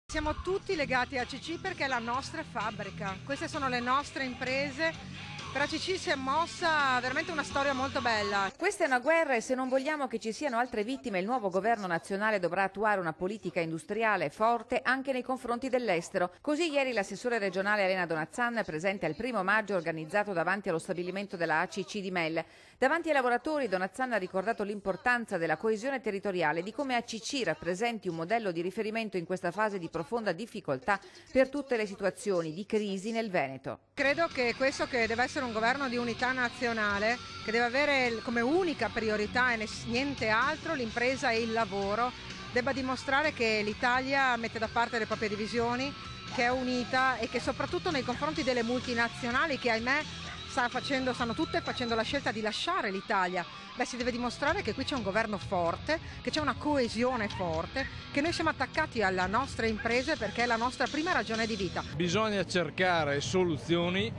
Siamo tutti legati a ACC perché è la nostra fabbrica, queste sono le nostre imprese. Per ACC si è mossa veramente una storia molto bella. Questa è una guerra e se non vogliamo che ci siano altre vittime il nuovo governo nazionale dovrà attuare una politica industriale forte anche nei confronti dell'estero. Così ieri l'assessore regionale Elena Donazzan, presente al 1° maggio organizzato davanti allo stabilimento della ACC di Mel. Davanti ai lavoratori Donazzan ha ricordato l'importanza della coesione territoriale e di come ACC rappresenti un modello di riferimento in questa fase di profonda difficoltà per tutte le situazioni di crisi nel Veneto. Credo che questo che deve essere un governo di unità nazionale, che deve avere come unica priorità e niente altro l'impresa e il lavoro, debba dimostrare che l'Italia mette da parte le proprie divisioni, che è unita e che soprattutto nei confronti delle multinazionali che ahimè stanno tutte facendo la scelta di lasciare l'Italia. Si deve dimostrare che qui c'è un governo forte, che c'è una coesione forte, che noi siamo attaccati alle nostre imprese perché è la nostra prima ragione di vita. Bisogna cercare soluzioni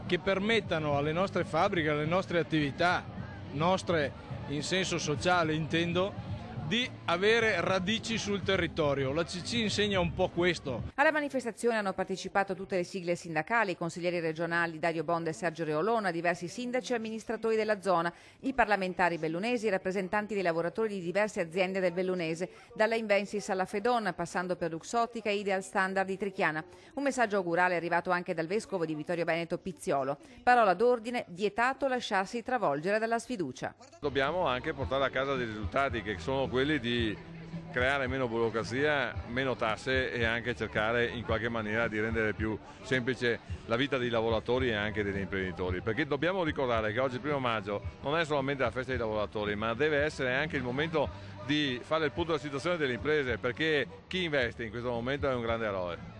che permettano alle nostre fabbriche, alle nostre attività, nostre in senso sociale intendo, di avere radici sul territorio. La CC insegna un po' questo. Alla manifestazione hanno partecipato tutte le sigle sindacali, i consiglieri regionali Dario Bonda e Sergio Reolona, diversi sindaci e amministratori della zona, i parlamentari bellunesi, i rappresentanti dei lavoratori di diverse aziende del Bellunese, dalla Invensis alla Fedon, passando per Luxottica e Ideal Standard di Trichiana. Un messaggio augurale è arrivato anche dal vescovo di Vittorio Veneto Pizziolo. Parola d'ordine: vietato lasciarsi travolgere dalla sfiducia. Dobbiamo anche portare a casa dei risultati che sono quelli di creare meno burocrazia, meno tasse e anche cercare in qualche maniera di rendere più semplice la vita dei lavoratori e anche degli imprenditori, perché dobbiamo ricordare che oggi il 1° maggio non è solamente la festa dei lavoratori, ma deve essere anche il momento di fare il punto della situazione delle imprese, perché chi investe in questo momento è un grande eroe.